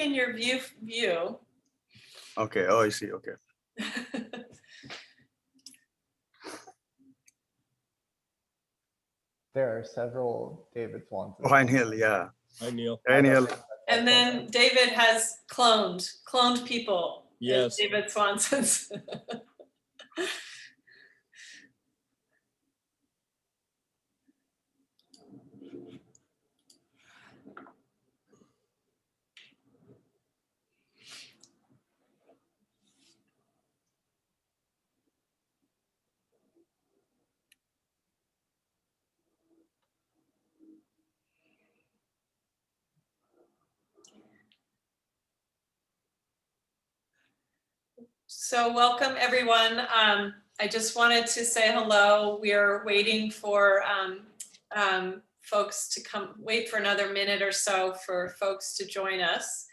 in your view. Okay. Oh, I see. Okay. There are several David Swansons. Oh, hi, Neil. Yeah. Hi, Neil. Hi, Neil. And then David has cloned people. as Yes. David Swanson's. So welcome, everyone. I just wanted to say hello. We are waiting for folks to come, wait for another minute or so for folks to join us.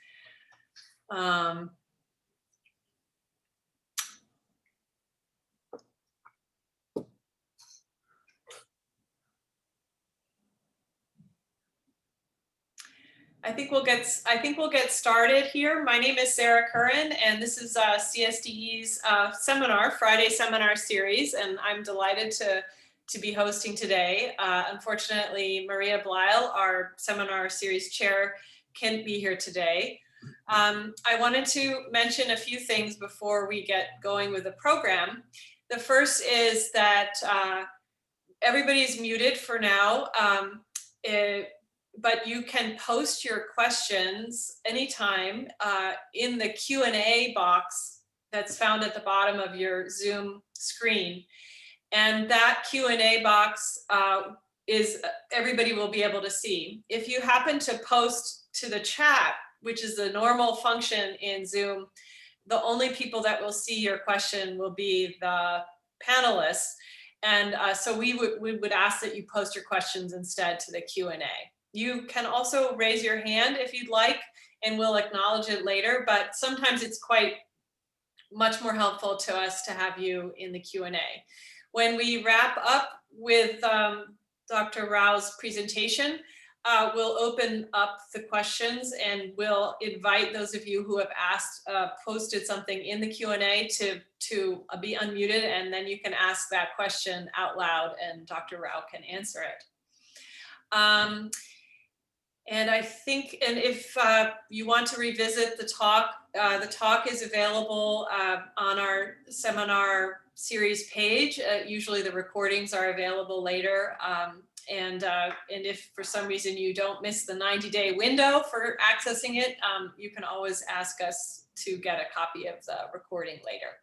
I think we'll get started here. My name is Sarah Curran, and this is CSDE's seminar, Friday seminar series, and I'm delighted to be hosting today. Unfortunately, Maria Blyle, our seminar series chair, can't be here today. I wanted to mention a few things before we get going with the program. The first is that everybody's muted for now. But you can post your questions anytime in the Q&A box that's found at the bottom of your Zoom screen. And that Q&A box is everybody will be able to see. If you happen to post to the chat, which is the normal function in Zoom, the only people that will see your question will be the panelists. And so we would ask that you post your questions instead to the Q&A. You can also raise your hand if you'd like, and we'll acknowledge it later, but sometimes it's quite much more helpful to us to have you in the Q&A. When we wrap up with Dr. Rao's presentation, we'll open up the questions and we'll invite those of you who have asked, posted something in the Q&A to be unmuted, and then you can ask that question out loud and Dr. Rao can answer it. And I think, and if you want to revisit the talk is available on our seminar series page. Usually the recordings are available later. And if for some reason you don't miss the 90-day window for accessing it, you can always ask us to get a copy of the recording later.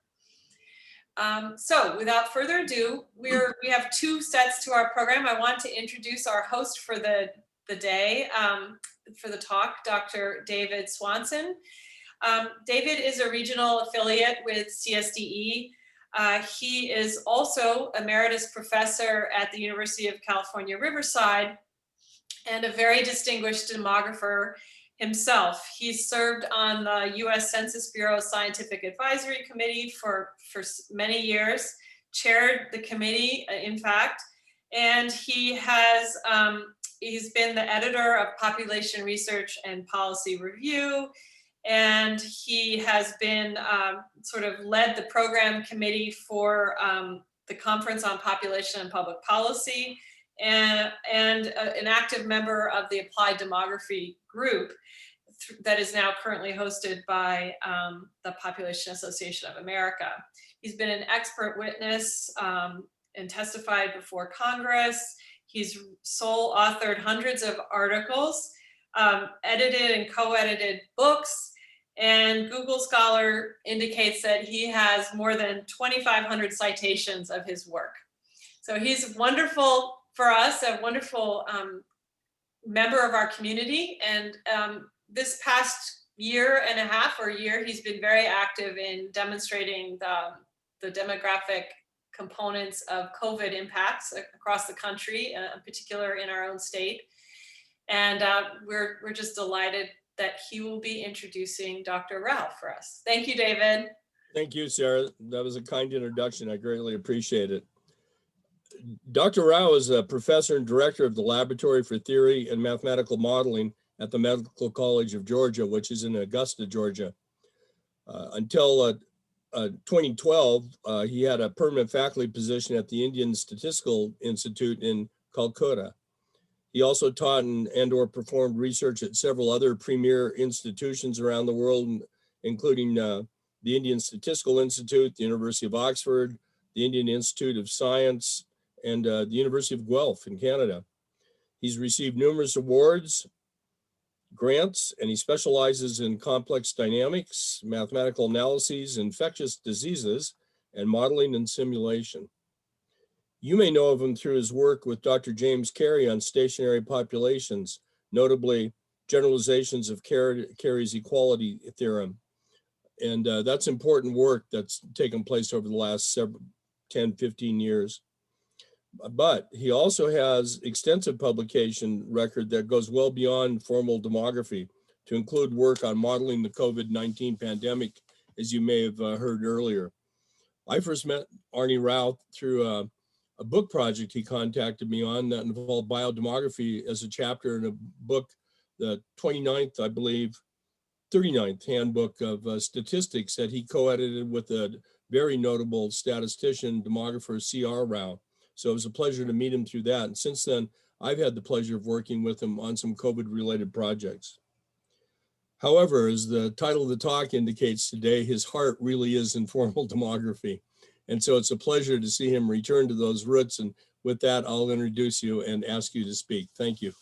So without further ado, we have two sets to our program. I want to introduce our host for the day, for the talk, Dr. David Swanson. David is a regional affiliate with CSDE. He is also emeritus professor at the University of California, Riverside, and a very distinguished demographer himself. He served on the US Census Bureau Scientific Advisory Committee for many years, chaired the committee, in fact, and he has he's been the editor of Population Research and Policy Review, and he has been sort of led the program committee for the Conference on Population and Public Policy, and an active member of the Applied Demography Group that is now currently hosted by the Population Association of America. He's been an expert witness and testified before Congress. He's sole authored hundreds of articles, edited and co-edited books, and Google Scholar indicates that he has more than 2,500 citations of his work. So he's wonderful for us, a wonderful member of our community. And this past year and a half or year, he's been very active in demonstrating the demographic components of COVID impacts across the country, in particular in our own state. And we're just delighted that he will be introducing Dr. Rao for us. Thank you, David. Thank you, Sarah. That was a kind introduction. I greatly appreciate it. Dr. Rao is a professor and director of the Laboratory for Theory and Mathematical Modeling at the Medical College of Georgia, which is in Augusta, Georgia. Until 2012, he had a permanent faculty position at the Indian Statistical Institute in Calcutta. He also taught and/or performed research at several other premier institutions around the world, including the Indian Statistical Institute, the University of Oxford, the Indian Institute of Science, and the University of Guelph in Canada. He's received numerous awards, grants, and he specializes in complex dynamics, mathematical analyses, infectious diseases, and modeling and simulation. You may know of him through his work with Dr. James Carey on stationary populations, notably generalizations of Carey's equality theorem. And that's important work that's taken place over the last 10, 15 years. But he also has extensive publication record that goes well beyond formal demography to include work on modeling the COVID-19 pandemic, as you may have heard earlier. I first met Arni Rao through a book project he contacted me on that involved biodemography as a chapter in a book, the 29th, I believe, 39th handbook of statistics that he co-edited with a very notable statistician, demographer, C.R. Rao. So it was a pleasure to meet him through that. And since then, I've had the pleasure of working with him on some COVID-related projects. However, as the title of the talk indicates today, his heart really is in formal demography. And so it's a pleasure to see him return to those roots. And with that, I'll introduce you and ask you to speak. Thank you.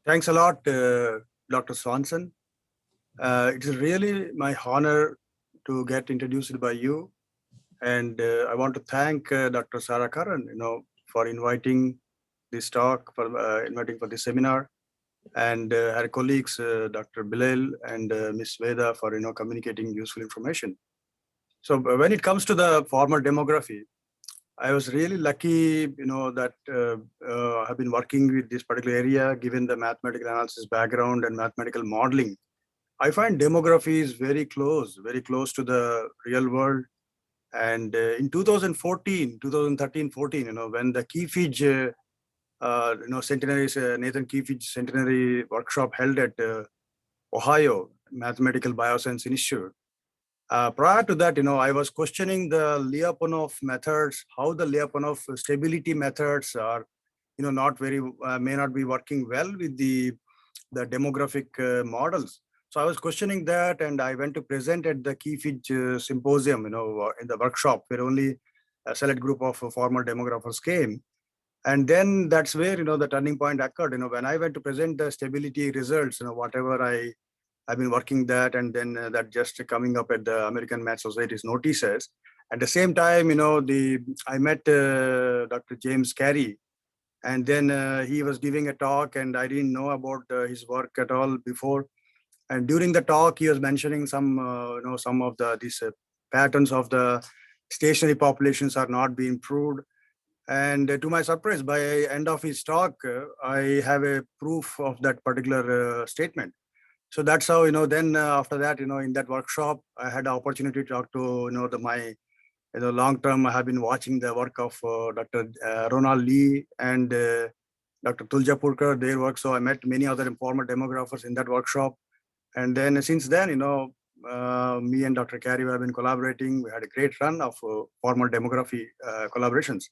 Thanks a lot, Dr. Swanson. It is really my honor to get introduced by you. And I want to thank Dr. Sarah Karan, for inviting this talk, for inviting for this seminar, and her colleagues, Dr. Bilal and Ms. Veda, for communicating useful information. So when it comes to the formal demography, I was really lucky, that I've been working with this particular area, given the mathematical analysis background and mathematical modeling. I find demography is very close to the real world. And in 2013, 14, when the Keyfage, centenary, Nathan Keyfage centenary workshop held at Ohio Mathematical Bioscience Institute. Prior to that, I was questioning the Lyapunov methods, how the Lyapunov stability methods are, not very, may not be working well with the demographic models. So I was questioning that, and I went to present at the Keyfage symposium, in the workshop, where only a select group of former demographers came. And then that's where, the turning point occurred. When I went to present the stability results, whatever I've been working that, and then that just coming up at the American Math Society's notices. At the same time, I met Dr. James Carey, and then he was giving a talk, and I didn't know about his work at all before. And during the talk, he was mentioning some of these patterns of the stationary populations are not being proved. And to my surprise, by end of his talk, I have a proof of that particular statement. So that's how, then after that, in that workshop, I had the opportunity to talk to, my, long-term, I have been watching the work of Dr. Ronald Lee and Dr. Tuljapurkar, their work. So I met many other former demographers in that workshop. And then since then, me and Dr. Carey have been collaborating. We had a great run of formal demography collaborations.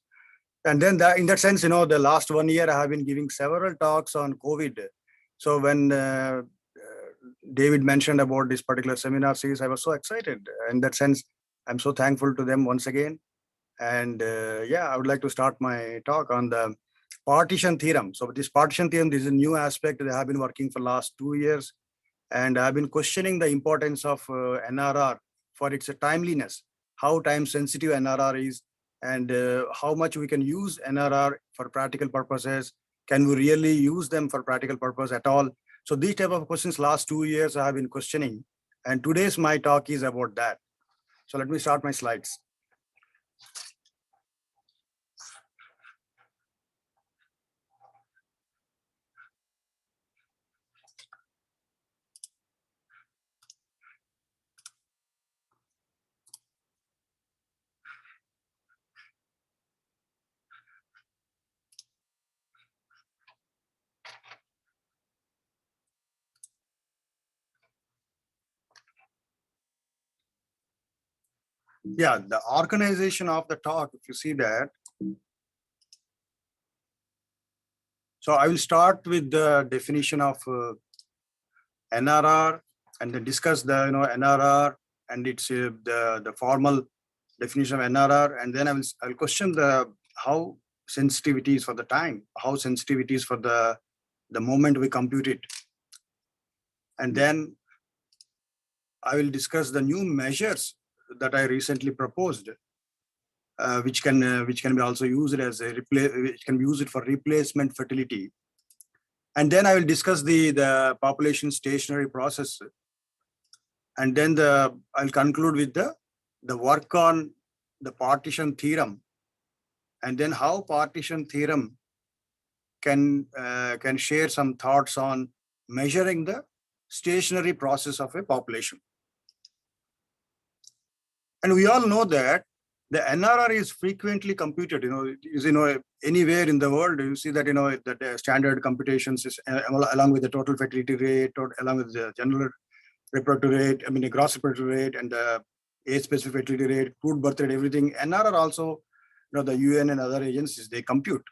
And then in that sense, the last 1 year, I have been giving several talks on COVID. So when David mentioned about this particular seminar series, I was so excited. In that sense, I'm so thankful to them once again. And I would like to start my talk on the partition theorem. So this partition theorem, this is a new aspect that I have been working for the last 2 years. And I've been questioning the importance of NRR for its timeliness, how time sensitive NRR is, and how much we can use NRR for practical purposes. Can we really use them for practical purpose at all? So these type of questions last 2 years I have been questioning. And today's my talk is about that. So let me start my slides. Yeah, the organization of the talk, if you see that. So I will start with the definition of NRR and then discuss the NRR and its the formal definition of NRR, and then I'll question the how sensitivity is for the time, how sensitivity is for the moment we compute it, and then I will discuss the new measures that I recently proposed, which can be also used as a which can be used for replacement fertility. And then I will discuss the population stationary process. And then I'll conclude with the work on the partition theorem, and then how partition theorem can share some thoughts on measuring the stationary process of a population. And we all know that the NRR is frequently computed, anywhere in the world. You see that, that the standard computations is along with the total fertility rate, or along with the general reproductive rate, the gross reproductive rate, and the age-specific fertility rate, crude birth rate, everything. NRR also, the UN and other agencies, they compute.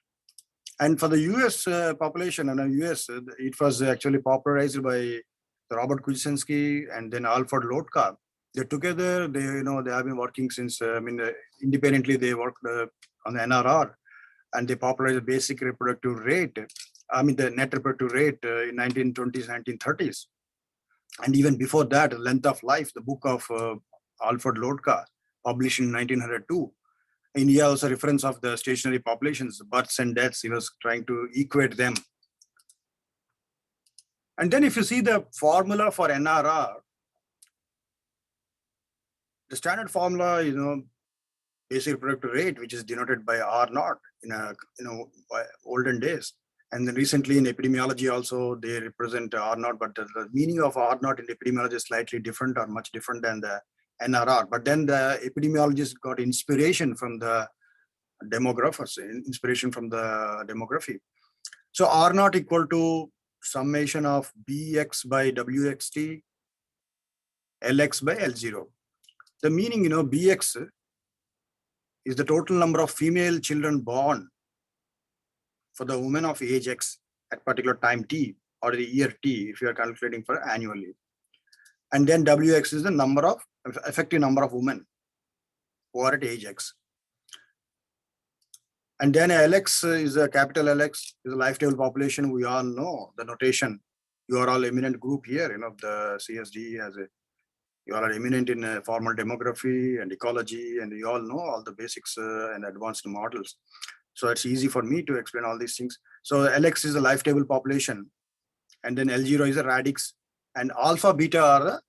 And for the US population, and US, it was actually popularized by Robert Kuczynski and then Alfred Lotka. They together, they have been working since, independently they worked on the NRR, and they popularized the basic reproductive rate, the net reproductive rate in 1920s, 1930s. And even before that, Length of Life, the book of Alfred Lotka, published in 1902. India also reference of the stationary populations, births and deaths, he was trying to equate them. And then if you see the formula for NRR, the standard formula, basic reproductive rate, which is denoted by R0 in olden days. And then recently in epidemiology also, they represent R0, but the meaning of R0 in epidemiology is slightly different or much different than the NRR. But then the epidemiologists got inspiration from the demographers, inspiration from the demography. So R0 equal to summation of BX by WXT, LX by L0. The meaning, BX is the total number of female children born for the woman of age X at particular time T, or the year T, if you are calculating for annually. And then WX is the effective number of women who are at age X. And then LX is a capital LX, is a life table population. We all know the notation. You are all eminent group here, the CSD you all are eminent in formal demography and ecology, and you all know all the basics and advanced models. So it's easy for me to explain all these things. So LX is a life table population, and then L0 is a radix, and alpha, beta are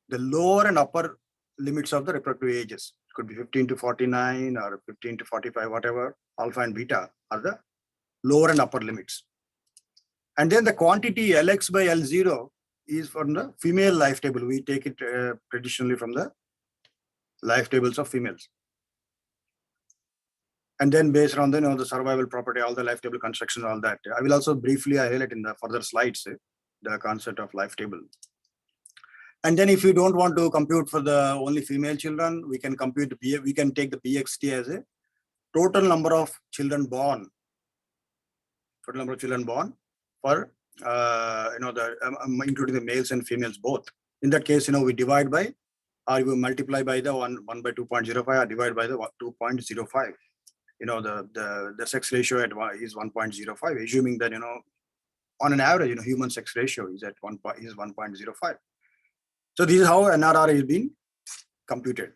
the lower and upper limits of the reproductive ages. It could be 15 to 49 or 15 to 45, whatever. Alpha and beta are the lower and upper limits. And then the quantity LX by L0 is from the female life table. We take it traditionally from the life tables of females. And then based on the survival property, all the life table constructions, all that. I will also briefly highlight in the further slides the concept of life table. And then if you don't want to compute for the only female children, we can compute we can take the BXT as a total number of children born. Total number of children born for including the males and females both. In that case, we divide by, or we multiply by the 1 by 2.05, or divide by the 2.05. The sex ratio is 1.05, assuming that on an average, human sex ratio is at 1.05. So this is how NRR is being computed.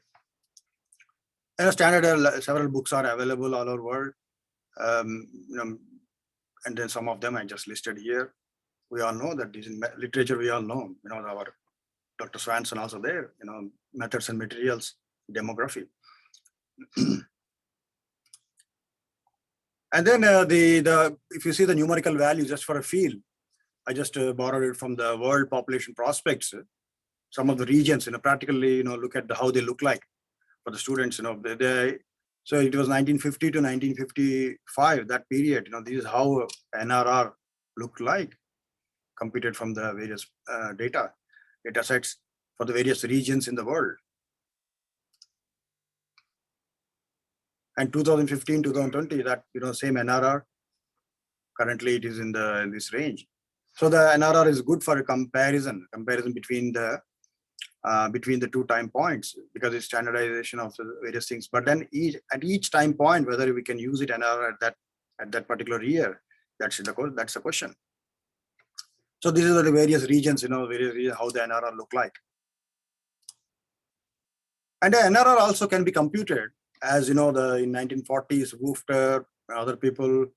Standard several books are available all over the world, and then some of them I just listed here. We all know that this in literature. We all know, our Dr. Swanson also there. Methods and materials, demography. And then if you see the numerical value just for a field, I just borrowed it from the World Population Prospects. Some of the regions, practically, look at how they look like for the students. So it was 1950 to 1955, that period. This is how NRR looked like, computed from the various data sets for the various regions in the world. And 2015, 2020, that, same NRR, currently it is in this range. So the NRR is good for a comparison between the two time points, because it's standardization of the various things. But then at each time point, whether we can use it NRR at that particular year, that's the question. So these are the various regions, how the NRR look like. And the NRR also can be computed as, in 1940s, Woofter, other people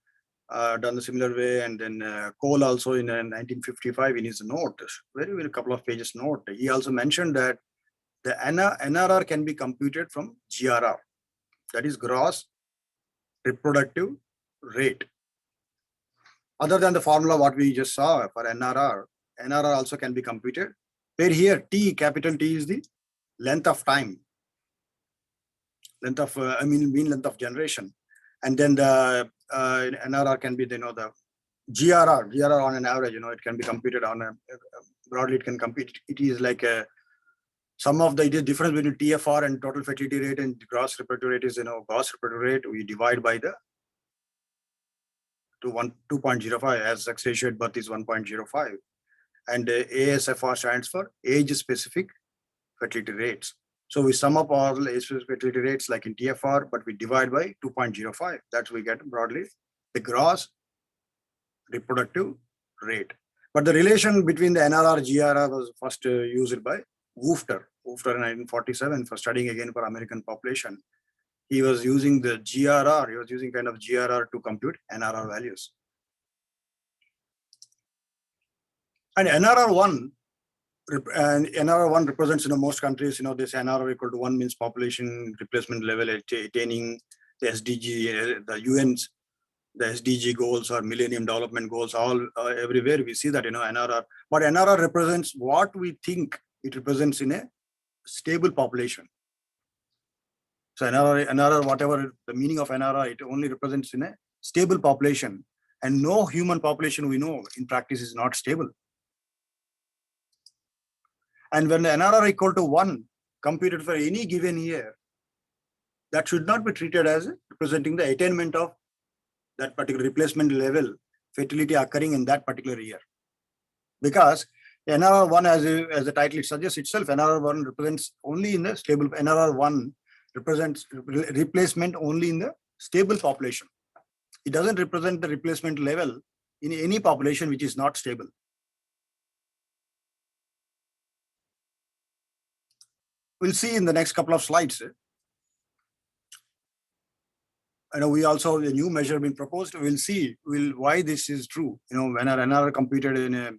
done the similar way. And then Cole also in 1955 in his note, very couple of pages note, he also mentioned that the NRR can be computed from GRR, that is gross reproductive rate. Other than the formula what we just saw for NRR also can be computed, where here T, capital T, is the length of time, mean length of generation. And then the NRR can be, the GRR on an average, it can be computed on broadly, it can compute. It is like some of the difference between TFR and total fertility rate and gross reproductive rate is, gross reproductive rate, we divide by the 2.05, as sex ratio at birth is 1.05. And ASFR stands for age specific fertility rates. So we sum up all age specific fertility rates like in TFR, but we divide by 2.05. That's we get broadly the gross reproductive rate. But the relation between the NRR GRR was first used by Woofter in 1947 for studying again for American population. He was using the GRR, he was using kind of GRR to compute NRR values. And NRR1 represents, most countries, this NRR equal to 1 means population replacement level attaining the SDG, the UN's, the SDG goals or Millennium Development Goals, all everywhere we see that, NRR. But NRR represents what we think it represents in a stable population. So NRR, whatever the meaning of NRR, it only represents in a stable population, and no human population we know in practice is not stable. And when the NRR equal to 1 computed for any given year, that should not be treated as representing the attainment of that particular replacement level fertility occurring in that particular year. Because NRR1, as the title suggests itself, NRR1 represents only in the stable, NRR1 represents replacement only in the stable population. It doesn't represent the replacement level in any population which is not stable. We'll see in the next couple of slides. We also have a new measure being proposed. We'll see why this is true. When our NRR computed in a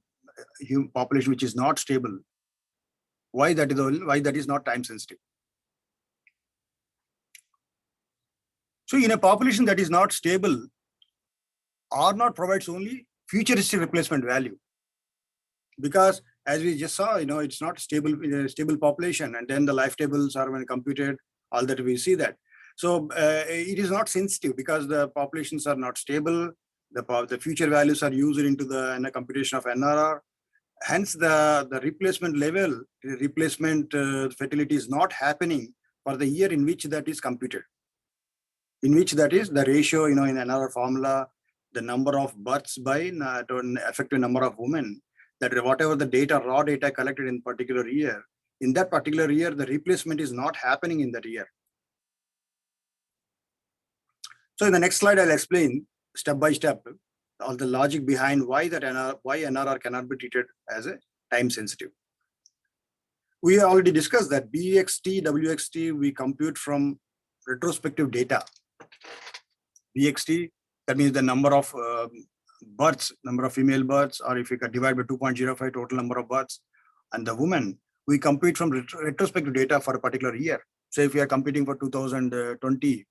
human population which is not stable, why that is not time sensitive. So in a population that is not stable, R0 provides only futuristic replacement value, because as we just saw, it's not stable in a stable population, and then the life tables are when computed, all that we see that. So it is not sensitive because the populations are not stable. The future values are used into the computation of NRR. Hence, the replacement level, replacement fertility is not happening for the year in which that is computed. In which that is the ratio, in another formula, the number of births by effective number of women, that whatever the data, raw data collected in particular year, in that particular year, the replacement is not happening in that year. So in the next slide, I'll explain step by step all the logic behind why NRR cannot be treated as a time sensitive. We already discussed that BXT, WXT, we compute from retrospective data. BXT, that means the number of births, number of female births, or if you can divide by 2.05 total number of births, and the women, we compute from retrospective data for a particular year. So if we are computing for 2020,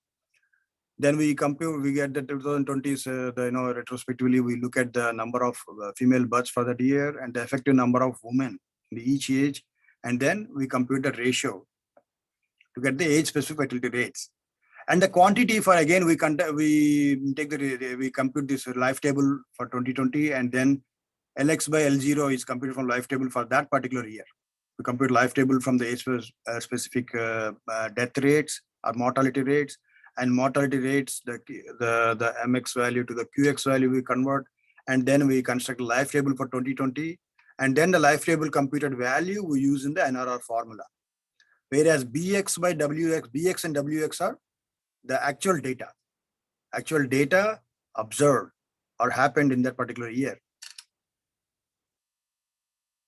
then we get the 2020s, retrospectively, we look at the number of female births for that year and the effective number of women in each age, and then we compute the ratio to get the age specific fertility rates. And the quantity for, again, we compute this life table for 2020, and then LX by L0 is computed from life table for that particular year. We compute life table from the age specific death rates or mortality rates, and mortality rates, the MX value to the QX value we convert, and then we construct a life table for 2020, and then the life table computed value we use in the NRR formula. Whereas BX by WX, BX and WX are the actual data observed or happened in that particular year.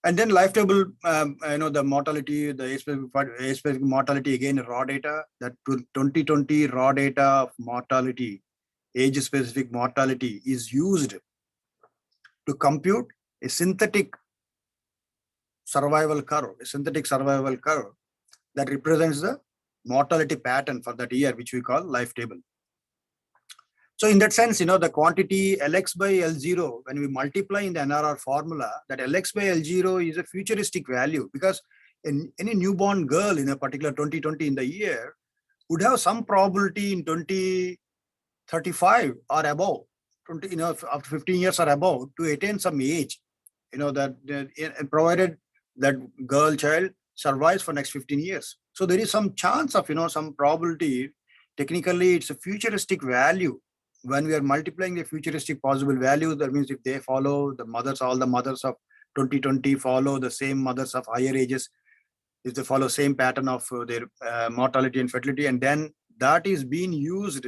And then life table, the mortality, the age-specific mortality, again, raw data, that 2020 raw data of mortality, age-specific mortality is used to compute a synthetic survival curve, that represents the mortality pattern for that year, which we call life table. So in that sense, the quantity Lx by L0, when we multiply in the NRR formula, that Lx by L0 is a futuristic value, because any newborn girl in a particular 2020 in the year would have some probability in 2035 or above, after 15 years or above, to attain some age, that provided that child survives for next 15 years. So there is some chance of, some probability. Technically, it's a futuristic value. When we are multiplying the futuristic possible value, that means if they follow the mothers, all the mothers of 2020 follow the same mothers of higher ages, if they follow same pattern of their mortality and fertility, and then that is being used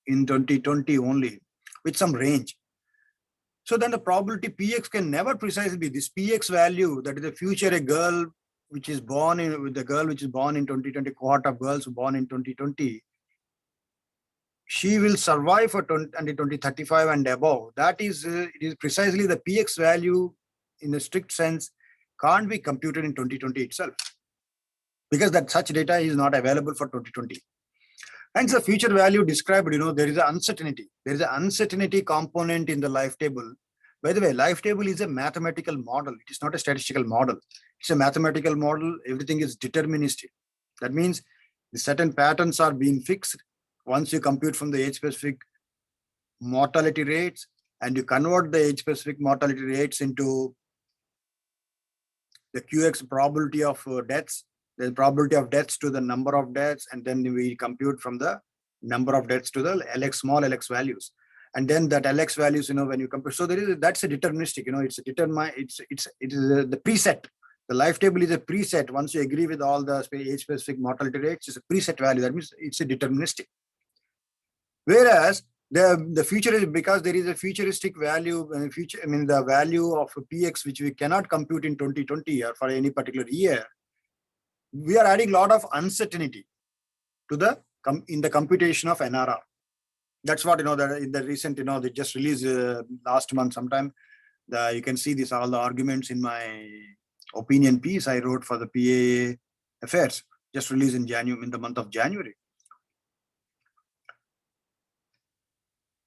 in 2020 only with some range. So then the probability Px can never precisely be this Px value, that is the future a girl which is born in, with the girl which is born in 2020, cohort of girls born in 2020, she will survive for 2035 and above. That is, it is precisely the Px value in a strict sense can't be computed in 2020 itself, because that such data is not available for 2020. And the future value described, there is an uncertainty. There is an uncertainty component in the life table. By the way, life table is a mathematical model. It is not a statistical model. It's a mathematical model. Everything is deterministic. That means the certain patterns are being fixed. Once you compute from the age-specific mortality rates and you convert the age-specific mortality rates into the QX probability of deaths, the probability of deaths to the number of deaths, and then we compute from the number of deaths to the LX, small LX values. And then that LX values, when you compare, so that's a deterministic, it's a it is the preset. The life table is a preset. Once you agree with all the age-specific mortality rates, it's a preset value. That means it's a deterministic. Whereas the future is, because there is a futuristic value, the value of Px, which we cannot compute in 2020 or for any particular year, we are adding a lot of uncertainty to in the computation of NRR. That's what, that in the recent, they just released last month sometime. You can see all the arguments in my opinion piece I wrote for the PAA affairs, just released in the month of January.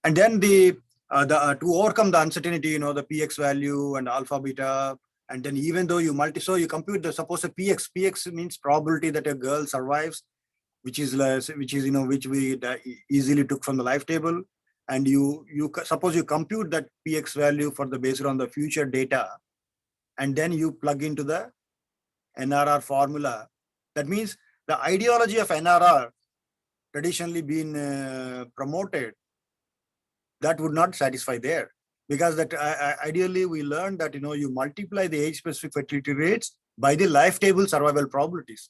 And then to overcome the uncertainty, the Px value and alpha beta, and then even though you compute suppose a Px means probability that a girl survives, which we easily took from the life table, and you suppose you compute that Px value based on the future data, and then you plug into the NRR formula. That means the ideology of NRR traditionally been promoted, that would not satisfy there, because that ideally we learned that you multiply the age-specific fertility rates by the life table survival probabilities.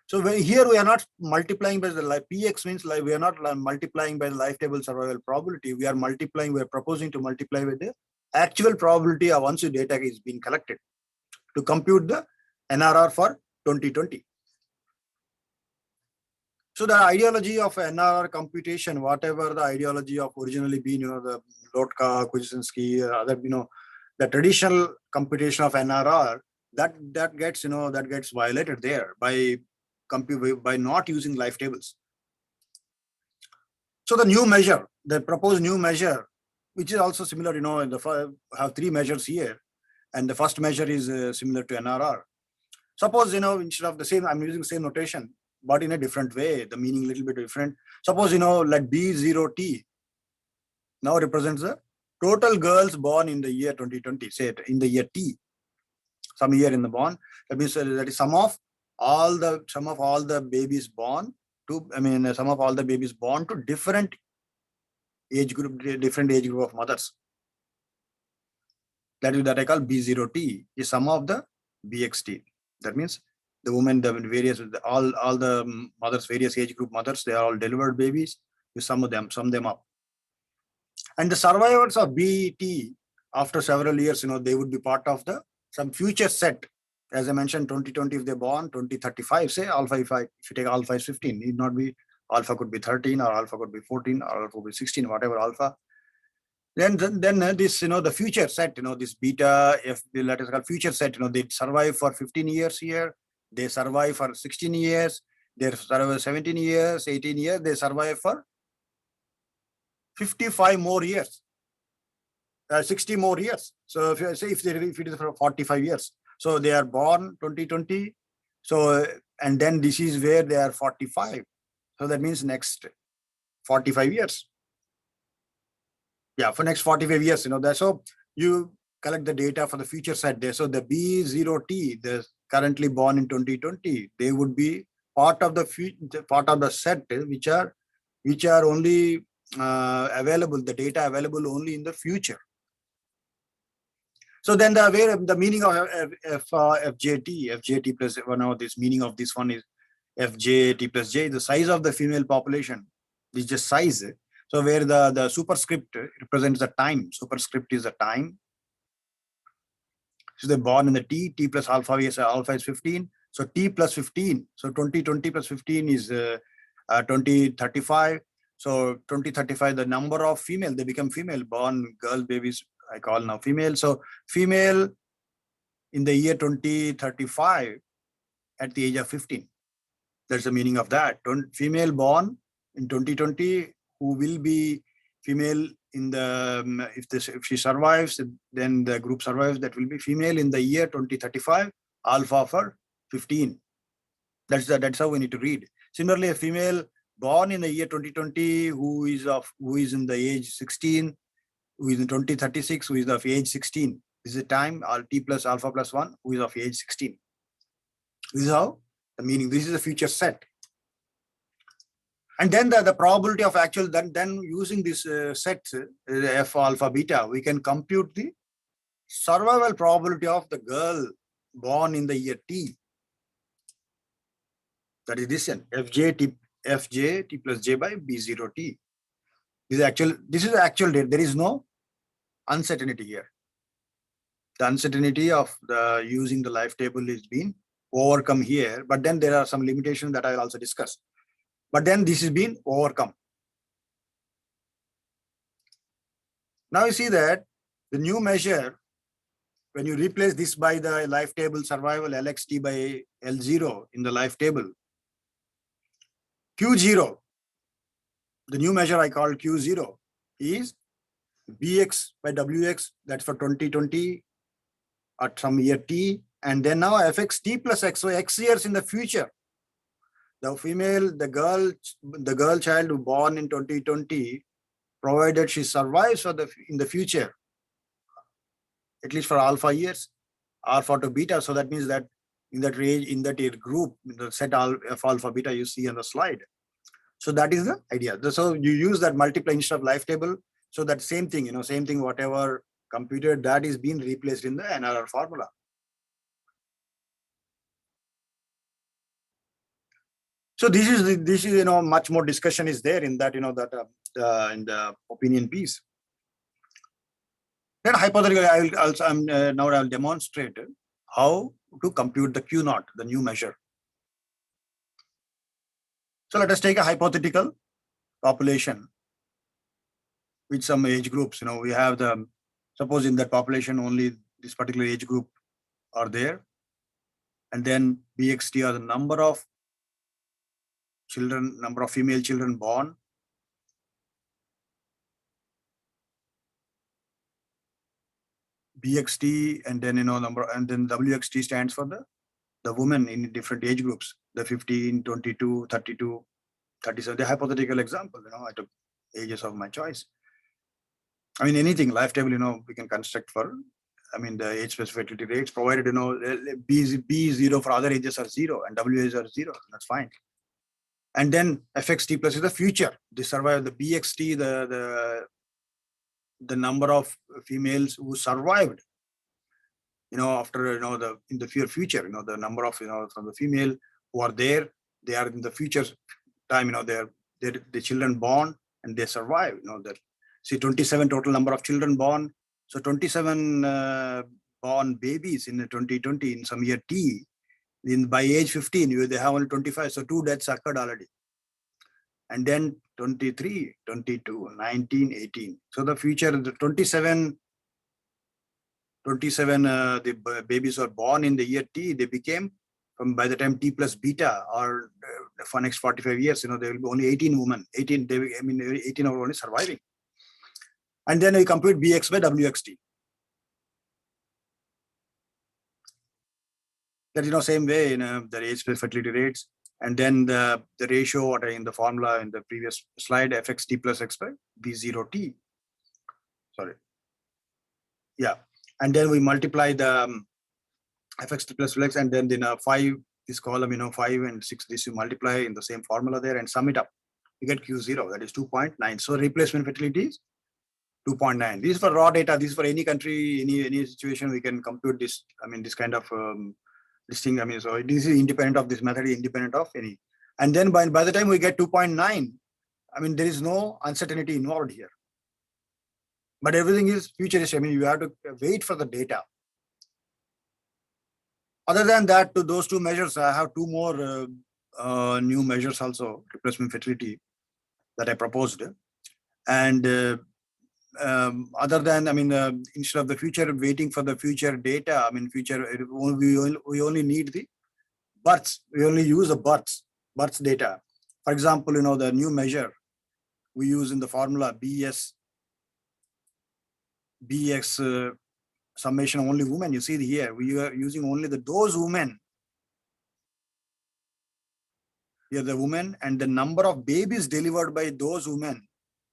So here we are not multiplying by the Px means we are not multiplying by the life table survival probability. We are proposing to multiply with the actual probability of once your data is being collected to compute the NRR for 2020. So the ideology of NRR computation, whatever the ideology of originally being, the Lotka, Kuczynski, other, the traditional computation of NRR, that gets violated there by not using life tables. So the proposed new measure, which is also similar, have three measures here, and the first measure is similar to NRR. Suppose, instead of the same, I'm using the same notation, but in a different way, the meaning a little bit different. Suppose, like B0T now represents the total girls born in the year 2020, say in the year T, some year in the born. That means that is sum of all the babies born some of all the babies born to different age group of mothers. That I call B0T is sum of the BXT. That means the women, the various, all the mothers, various age group mothers, they are all delivered babies. You sum them up. And the survivors of BT after several years, they would be part of some future set. As I mentioned, 2020 if they're born, 2035, say alpha, if you take alpha is 15, need not be, alpha could be 13 or alpha could be 14 or alpha could be 16, whatever alpha. Then this, the future set, this beta, let us call future set, they survive for 15 years here, they survive for 16 years, they survive 17 years, 18 years, they survive for 55 more years, 60 more years. So if you say if it is for 45 years, so they are born 2020. So, and then this is where they are 45. So that means next 45 years. Yeah, for next 45 years, so you collect the data for the future set there. So the B0T, the currently born in 2020, they would be part of the set which are only available, the data available only in the future. So then the meaning of FJT plus this meaning of this one is FJT plus J, the size of the female population is just size. So where the superscript represents the time, superscript is the time. So they're born in the T plus alpha is 15. So T plus 15. So 2020 plus 15 is 2035. So 2035, the number of female, they become female, born girl babies, I call now female. So female in the year 2035 at the age of 15. That's the meaning of that. Female born in 2020 who will be female in the, if she survives, then the group survives, that will be female in the year 2035, alpha for 15. That's how we need to read. Similarly, a female born in the year 2020 who is in the age 16, who is in 2036, who is of age 16. This is the time, T plus alpha plus 1, who is of age 16. This is how the meaning, this is the future set. And then the probability of actual, then using this set, F alpha beta, we can compute the survival probability of the girl born in the year T. That is this one, FJ T plus J by B0T. This is the actual date. There is no uncertainty here. The uncertainty of using the life table is being overcome here, but then there are some limitations that I will also discuss. But then this is being overcome. Now you see that the new measure, when you replace this by the life table survival LXT by L0 in the life table, Q0, the new measure I call Q0 is BX by WX, that's for 2020 at some year T, and then now FX T plus X, so X years in the future. The female, the girl child who born in 2020, provided she survives in the future, at least for alpha years, alpha to beta. So that means that in that range, in that age group, the set of alpha beta you see on the slide. So that is the idea. So you use that multiply instead of life table. So that same thing, whatever computed, that is being replaced in the NRR formula. So this is much more discussion is there in that in the opinion piece. Then hypothetically, I'll demonstrate how to compute the Q0, the new measure. So let us take a hypothetical population with some age groups. We have suppose in that population only this particular age group are there, and then BXT are the number of children, number of female children born. BXT and then number, and then WXT stands for the women in different age groups, the 15, 22, 32, 37. The hypothetical example, I took ages of my choice. I mean, anything, life table, we can construct for, the age specificity rates, provided, B0 for other ages are 0 and WAs are 0. That's fine. And then fxt plus is the future. The survival, the bxt, the number of females who survived, after, in the future, the number of, from the female who are there, they are in the future time, the children born and they survive, that. See, 27 total number of children born. So 27 born babies in 2020 in some year T. By age 15, they have only 25. So 2 deaths occurred already. And then 23, 22, 19, 18. So the future, the 27, the babies were born in the year T. They became, by the time T plus beta, or for next 45 years, there will be only 18 women. 18 are only surviving. And then we compute Bx by Wxt. That, same way, the age plus fertility rates. And then the ratio, what in the formula in the previous slide, fxt plus x by b0t. Sorry. Yeah. And then we multiply the fxt plus x, and then 5, this column, 5 and 6, this you multiply in the same formula there and sum it up. You get Q0, that is 2.9. So replacement fertility is 2.9. This is for raw data. This is for any country, any situation, we can compute this. This kind of this thing. So this is independent of this method, independent of any. And then by the time we get 2.9, there is no uncertainty involved here. But everything is futuristic. You have to wait for the data. Other than that, to those 2 measures, I have 2 more new measures also, replacement fertility, that I proposed. And other than, instead of the future, waiting for the future data, future, we only need the births. We only use the births data. For example, the new measure we use in the formula BX summation of only women. You see here, we are using only those women. Here the women and the number of babies delivered by those women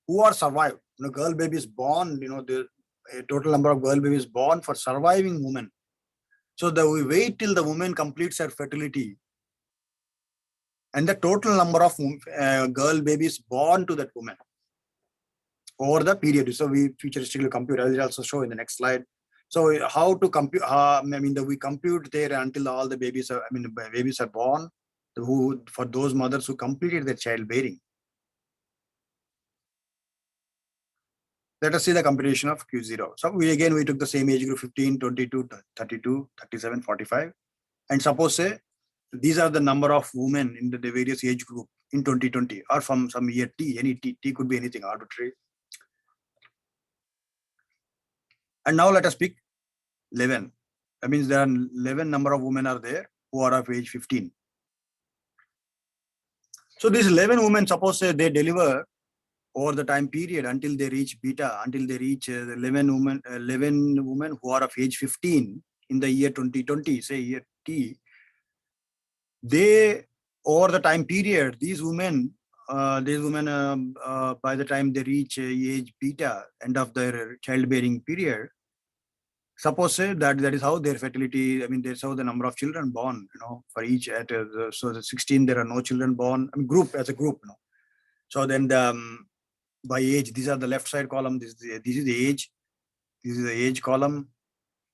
who are survived. Girl babies born, the total number of girl babies born for surviving women. So we wait till the woman completes her fertility. And the total number of girl babies born to that woman over the period. So we futuristically compute. I will also show in the next slide. So how to compute? We compute there until all the babies are. Babies are born. For those mothers who completed their childbearing. Let us see the computation of Q0. So we took the same age group 15, 22, 32, 37, 45. And suppose say these are the number of women in the various age group in 2020 or from some year T, any T could be anything arbitrary. And now let us pick 11. That means there are 11 number of women are there who are of age 15. So these 11 women, suppose say they deliver over the time period until they reach beta, until they reach 11 women who are of age 15 in the year 2020, say year T. They, over the time period, these women, by the time they reach age beta, end of their childbearing period, suppose say that is how their fertility, that's how the number of children born, for each so the 16, there are no children born, group as a group, So then by age, these are the left side column, this is the age, this is the age column,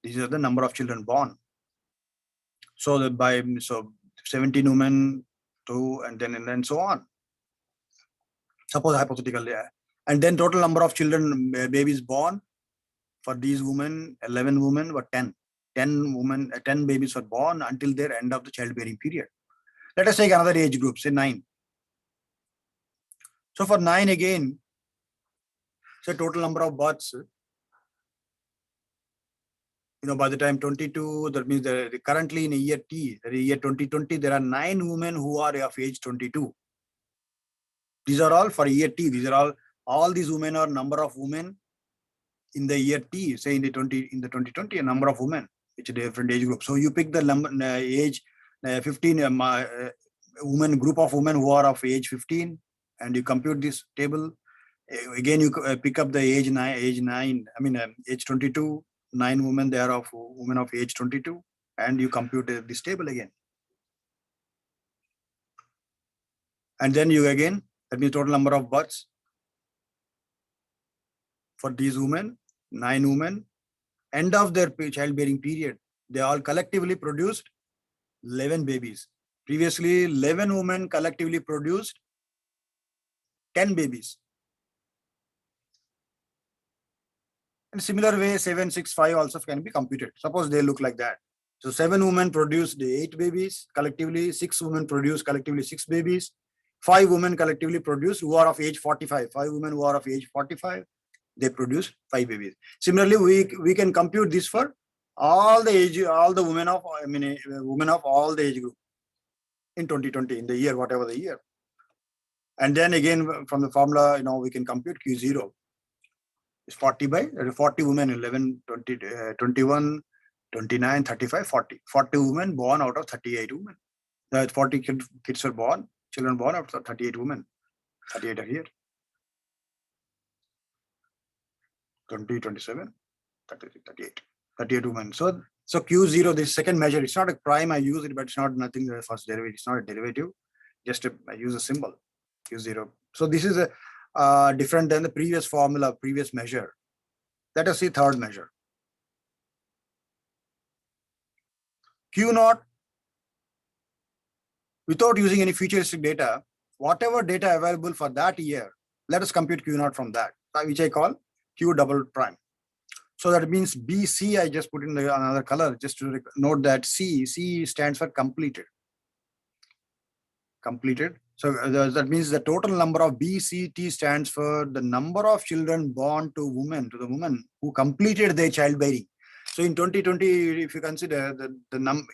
these are the number of children born. So 17 women, 2, and then so on. Suppose hypothetically, and then total number of children, babies born for these women, 11 women were 10. 10 babies were born until their end of the childbearing period. Let us take another age group, say 9. So for 9 again, say total number of births, by the time 22, that means currently in a year T, the year 2020, there are 9 women who are of age 22. These are all for year T. These are all these women are number of women in the year T, say in the 2020, a number of women, which is different age group. So you pick the number, age 15 women, group of women who are of age 15, and you compute this table. Again, you pick up the age 22, 9 women, they are of women of age 22, and you compute this table again. And then you again, that means total number of births for these women, 9 women, end of their childbearing period, they all collectively produced 11 babies. Previously, 11 women collectively produced 10 babies. In similar way, 7, 6, 5 also can be computed. Suppose they look like that. So 7 women produced 8 babies collectively, 6 women produced collectively 6 babies, 5 women collectively produced who are of age 45. 5 women who are of age 45, they produced 5 babies. Similarly, we can compute this for all the age, all the women of, women of all the age group in 2020, in the year, whatever the year. And then again, from the formula, we can compute Q0. It's 40 by 40 women, 11, 20, 21, 29, 35, 40. 40 women born out of 38 women. 40 kids were born, children born out of 38 women. 38 are here. 20, 27, 33, 38. 38 women. So Q0, this second measure, it's not a prime, I use it, but it's not nothing, the first derivative, it's not a derivative. Just I use a symbol, Q0. So this is a different than the previous formula, previous measure. Let us see third measure. Q0, without using any futuristic data, whatever data available for that year, let us compute Q0 from that, which I call Q double prime. So that means BC, I just put in another color just to note that C stands for completed. Completed. So that means the total number of BCT stands for the number of children born to the women who completed their childbearing. So in 2020, if you consider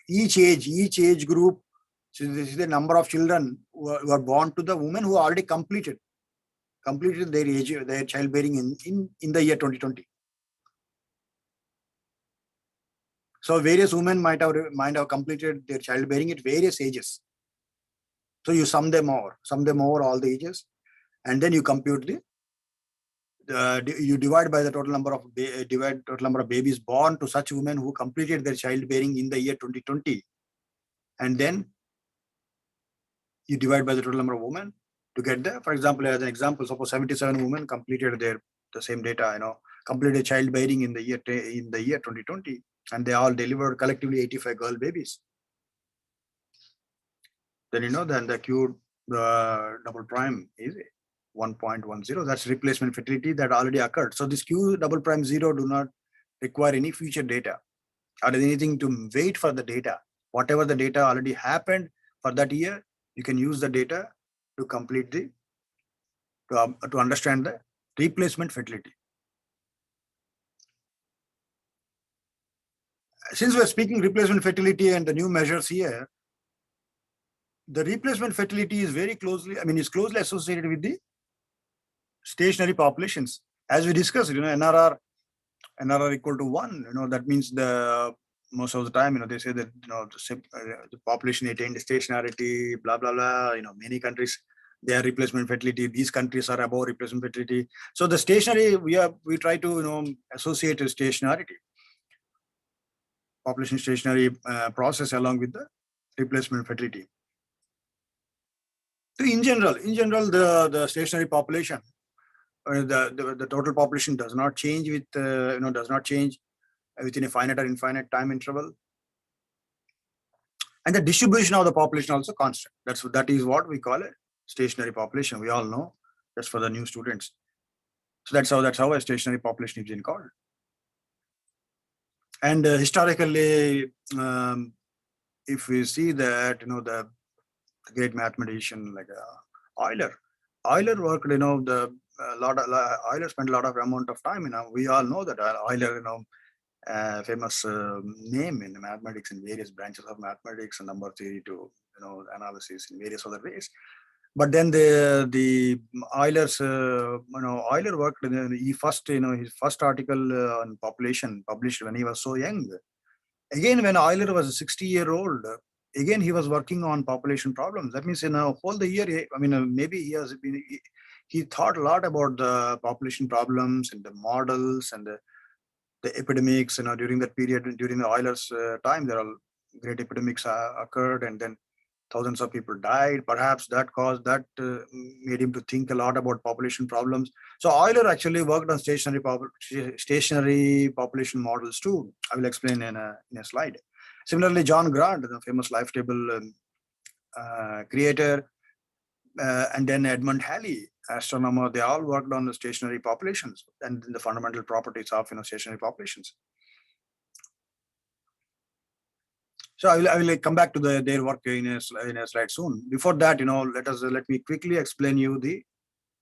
each age group, so this is the number of children who are born to the women who already completed their childbearing in the year 2020. So various women might have completed their childbearing at various ages. So you sum them over all the ages, and then you compute you divide by the total number of babies born to such women who completed their childbearing in the year 2020, and then you divide by the total number of women to get there. For example, as an example, suppose 77 women completed the same data, completed childbearing in the year 2020, and they all delivered collectively 85 girl babies. Then then the Q double prime is 1.10. That's replacement fertility that already occurred. So this Q double prime 0 do not require any future data or anything to wait for the data. Whatever the data already happened for that year, you can use the data to complete to understand the replacement fertility. Since we're speaking replacement fertility and the new measures here, the replacement fertility is very closely, is closely associated with the stationary populations. As we discussed, NRR equal to 1, that means most of the time, they say that, the population attained stationarity, blah, blah, blah, many countries, they are replacement fertility. These countries are above replacement fertility. So the stationary, we try to, associate stationarity, population stationary process along with the replacement fertility. So in general, the stationary population, the total population does not change with, within a finite or infinite time interval. And the distribution of the population also constant. That is what we call a stationary population. We all know, just for the new students. So that's how a stationary population is being called. And historically, if we see that, the great mathematician like Euler worked, Euler spent a lot of amount of time. We all know that Euler, famous name in mathematics in various branches of mathematics and number theory to analysis in various other ways. But then the Euler's Euler worked his first article on population published when he was so young. Again, when Euler was a 60-year-old, again he was working on population problems. That means whole the year, maybe he thought a lot about the population problems and the models and the epidemics. During that period, during the Euler's time, there are great epidemics occurred, and then thousands of people died. Perhaps that made him to think a lot about population problems. So Euler actually worked on stationary population models too. I will explain in a slide. Similarly, John Grant, the famous life table creator, and then Edmund Halley, astronomer, they all worked on the stationary populations and the fundamental properties of stationary populations. So I will come back to their work in a slide soon. Before that, let me quickly explain you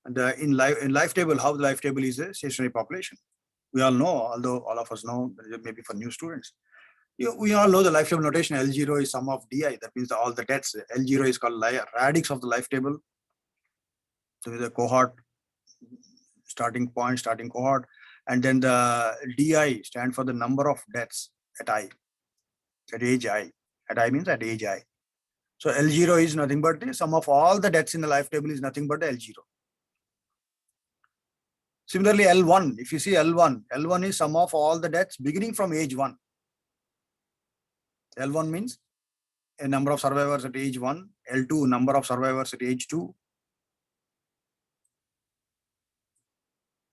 in life table how the life table is a stationary population. We all know, although all of us know, maybe for new students, we all know the life table notation. L0 is sum of di. That means all the deaths. L0 is called radix of the life table. So the cohort, starting point, starting cohort, and then the di stand for the number of deaths at age I. At I means at age I. So L0 is nothing but the sum of all the deaths in the life table is nothing but L0. Similarly, L1, if you see L1 is sum of all the deaths beginning from age 1. L1 means a number of survivors at age 1. L2, number of survivors at age 2.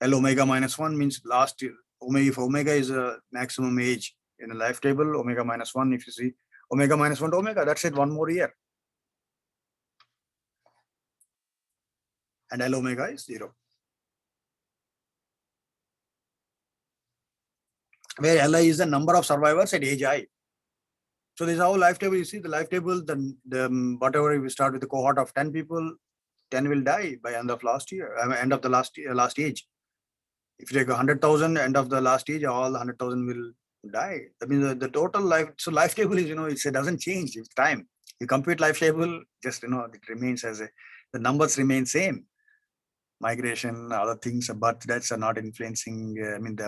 L omega minus 1 means last year. If omega is a maximum age in a life table, omega minus 1, if you see omega minus 1 to omega, that's it, one more year. And L omega is 0. Where Li is the number of survivors at age I. So this is how life table, you see the life table, the whatever we start with the cohort of 10 people, 10 will die by end of last year, end of the last age. If you take 100,000, end of the last age, all 100,000 will die. That means the total life, so life table is, it doesn't change with time. You compute life table, just, it remains as the numbers remain same. Migration, other things, but that's are not influencing.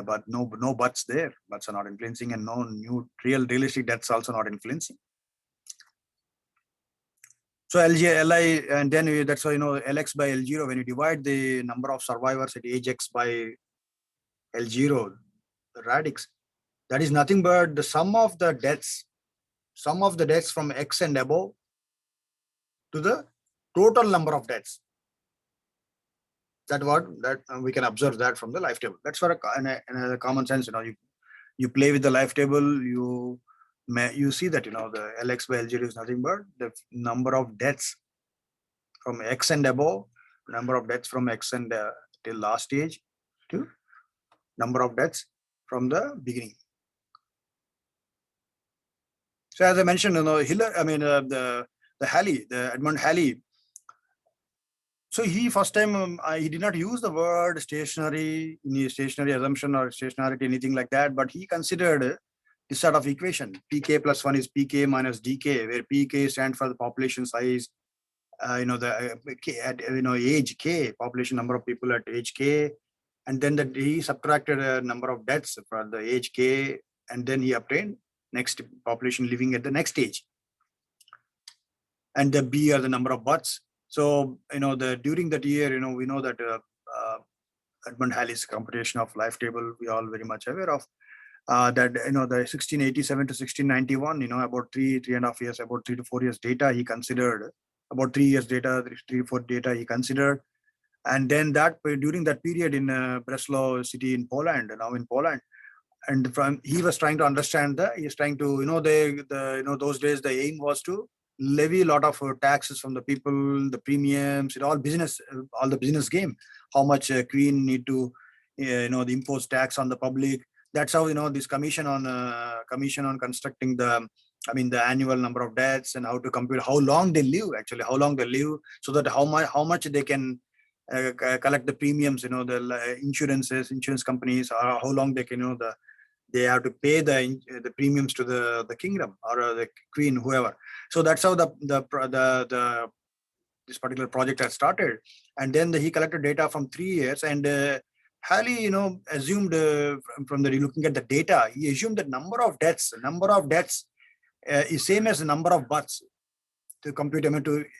But no buts there. Buts are not influencing, and no new realistic deaths also not influencing. So Li, and then that's why Lx by L0. When you divide the number of survivors at age x by L0, the radix, that is nothing but the sum of the deaths from x and above to the total number of deaths. That we can observe that from the life table. That's for a common sense. You play with the life table. You see that the Lx by L0 is nothing but the number of deaths from x and above, number of deaths from x and till last stage, to number of deaths from the beginning. So as I mentioned, the Edmund Halley. So he first time he did not use the word stationary assumption or stationarity, anything like that, but he considered this sort of equation: pk plus 1 is pk minus dk, where pk stands for the population size, age k, population number of people at age k, and then he subtracted a number of deaths for the age k, and then he obtained next population living at the next age, and the b are the number of births. So during that year, we know that Edmund Halley's computation of life table, we are all very much aware of. That the 1687 to 1691, about 3.5 years, about 3 to 4 years data he considered, about 3 years data, 3 to 4 data he considered, and then during that period in Breslau city in Poland, now in Poland, and he was trying to understand those days the aim was to levy a lot of taxes from the people, the premiums, all the business game. How much Queen need to, the impose tax on the public. That's how this commission on constructing the annual number of deaths and how to compute how long they live, so that how much they can collect the premiums, the insurance companies, or how long they can, they have to pay the premiums to the kingdom or the queen, whoever. So that's how this particular project has started. And then he collected data from 3 years, and Halley, assumed from looking at the data, he assumed that number of deaths is same as the number of births to compute.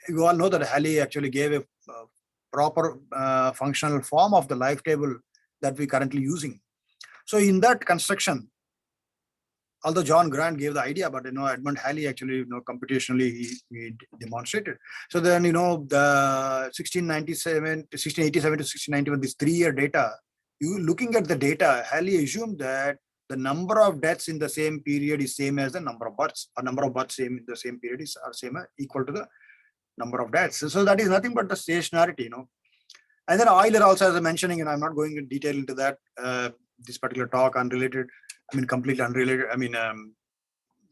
You all know that Halley actually gave a proper functional form of the life table that we're currently using. So in that construction, although John Grant gave the idea, but Edmund Halley actually computationally he demonstrated. So then the 1687 to 1691, this 3-year data, you looking at the data, Halley assumed that the number of deaths in the same period is same as the number of births. A number of births same in the same period is equal to the number of deaths. So that is nothing but the stationarity, And then Euler also, as I'm mentioning, and I'm not going in detail into that, this particular talk, unrelated, completely unrelated.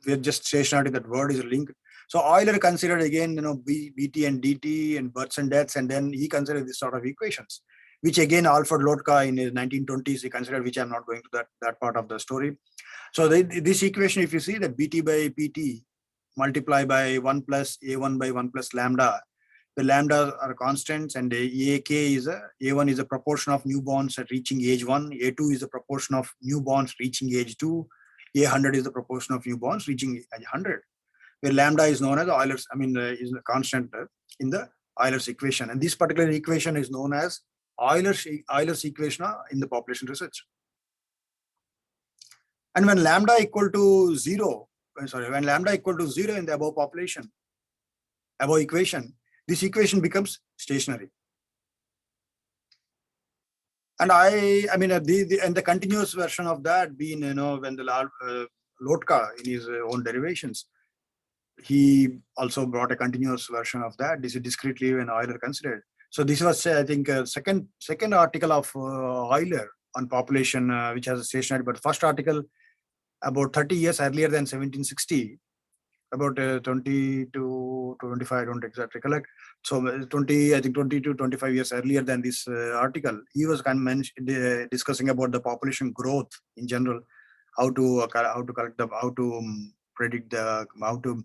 We're just stationarity, that word is linked. So Euler considered again, BT and DT and births and deaths, and then he considered this sort of equations, which again, Alfred Lotka in his 1920s, he considered, which I'm not going to that part of the story. So this equation, if you see that BT by PT multiply by 1 plus A1 by 1 plus lambda, the lambda are constants, and AK is A1 is a proportion of newborns at reaching age 1, A2 is the proportion of newborns reaching age 2, A100 is the proportion of newborns reaching age 100, where lambda is known as Euler's, is a constant in the Euler's equation. And this particular equation is known as Euler's equation in the population research. And when lambda equal to 0 in the above equation, this equation becomes stationary. And the continuous version of that being, when the Lotka in his own derivations, he also brought a continuous version of that. This is discretely when Euler considered. So this was, I think, second article of Euler on population, which has a stationary, but first article about 30 years earlier than 1760, about 20 to 25, I don't exactly recollect. So 20 to 25 years earlier than this article, he was discussing about the population growth in general, how to predict how to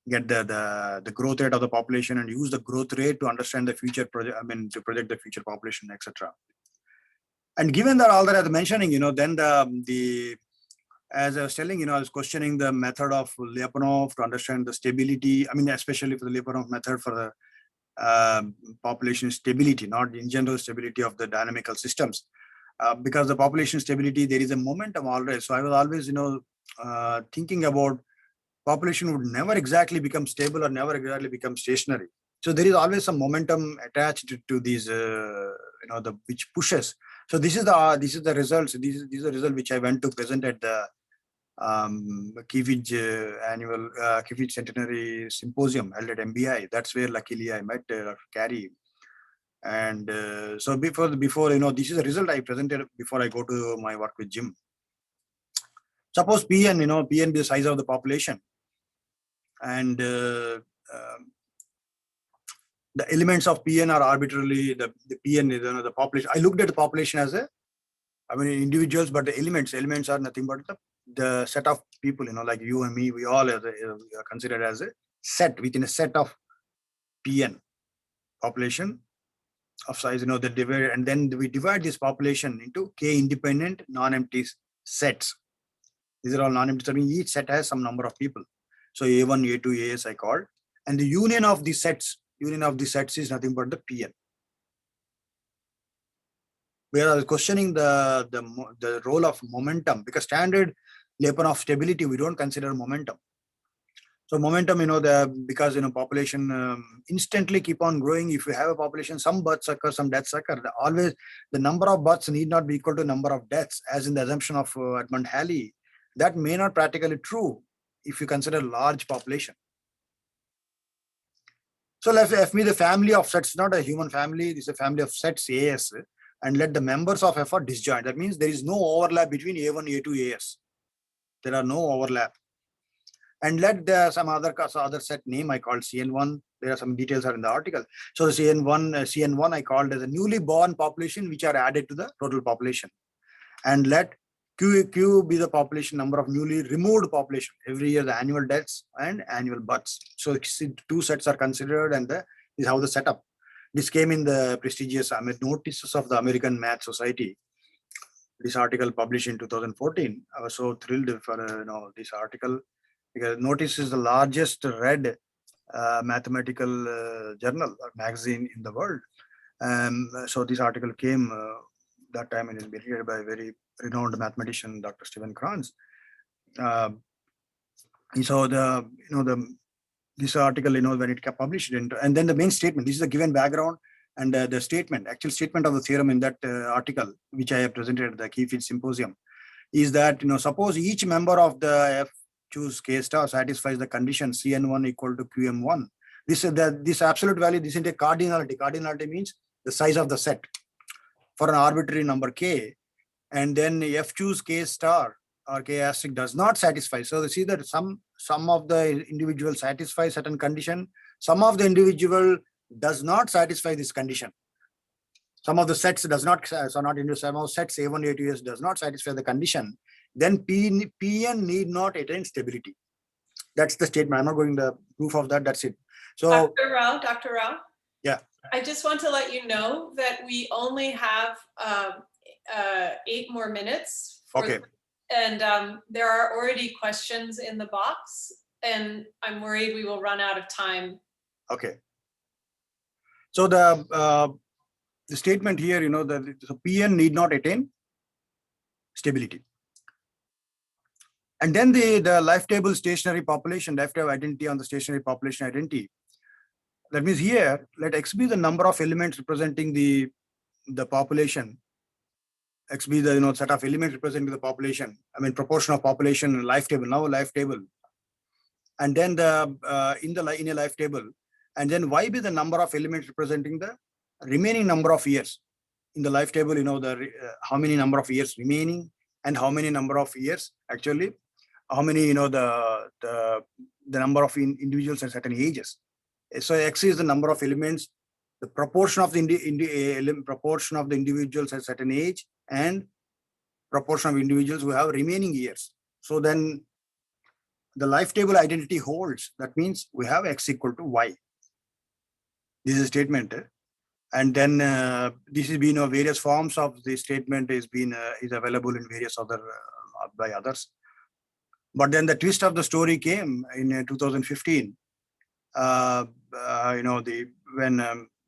get the growth rate of the population and use the growth rate to understand the future to project the future population, etc. And given that all that I was mentioning, then as I was telling, I was questioning the method of Lyapunov to understand the stability. Especially for the Lyapunov method for the population stability, not in general stability of the dynamical systems. Because the population stability, there is a momentum already. So I was always, thinking about population would never exactly become stable or never exactly become stationary. So there is always some momentum attached to these, which pushes. So this is the results. This is the result which I went to present at the Kivij annual Kivij centenary symposium held at MBI. That's where luckily I met Carrie. And so before this is a result I presented before I go to my work with Jim. Suppose PN, PN be the size of the population, and the elements of PN are arbitrarily the PN is the population. I looked at the population as individuals, but the elements are nothing but the set of people, like you and me, we all are considered as a set within a set of PN population of size, that divide, and then we divide this population into K independent non-empty sets. These are all non-empty. So each set has some number of people. So A1, A2, AS I called, and the union of the sets is nothing but the PN. Where I was questioning the role of momentum, because standard Lyapunov stability, we don't consider momentum. So momentum, because population instantly keep on growing. If you have a population, some births occur, some deaths occur. Always the number of births need not be equal to number of deaths, as in the assumption of Edmund Halley. That may not practically true if you consider large population. So let F be the family of sets, not a human family. This is a family of sets AS, and let the members of F are disjoint. That means there is no overlap between A1, A2, AS. There are no overlap. And let there some other set name I called CN1. There are some details are in the article. So the CN1 I called as a newly born population which are added to the total population. And let Q be the population number of newly removed population. Every year the annual deaths and annual births. So two sets are considered, and this is how the setup. This came in the prestigious notices of the American Math Society. This article published in 2014. I was so thrilled for this article, because Notice is the largest read mathematical journal or magazine in the world. So this article came that time and is edited by a very renowned mathematician, Dr. Stephen Kranz. And so this article, when it got published, and then the main statement, this is a given background, and the statement, actual statement of the theorem in that article, which I have presented at the key field symposium, is that, suppose each member of the F choose K star satisfies the condition Cn1 equal to Qm1. This absolute value, this is a cardinality. Cardinality means the size of the set for an arbitrary number K, and then F choose K star or K asterisk does not satisfy. So you see that some of the individual satisfy certain condition, some of the individual does not satisfy this condition. Some of the sets does not, so not into some of sets A1, A2, S does not satisfy the condition, then Pn need not attain stability. That's the statement. I'm not going the proof of that. That's it. So Dr. Rao. Yeah. I just want to let you know that we only have 8 more minutes. Okay. And there are already questions in the box, and I'm worried we will run out of time. Okay. So the statement here, that so Pn need not attain stability. And then the life table stationary population, life table identity on the stationary population identity. That means here, let X be the number of elements representing the population. X be the set of elements representing the population. I mean proportion of population life table, now life table. And then in a life table, and then Y be the number of elements representing the remaining number of years. In the life table, how many number of years remaining and how many number of years actually, how many, the number of individuals at certain ages. So X is the number of elements, the proportion of the proportion of the individuals at certain age and proportion of individuals who have remaining years. So then the life table identity holds. That means we have X equal to Y. This is a statement. And then this has been various forms of the statement is available in various other by others. But then the twist of the story came in 2015.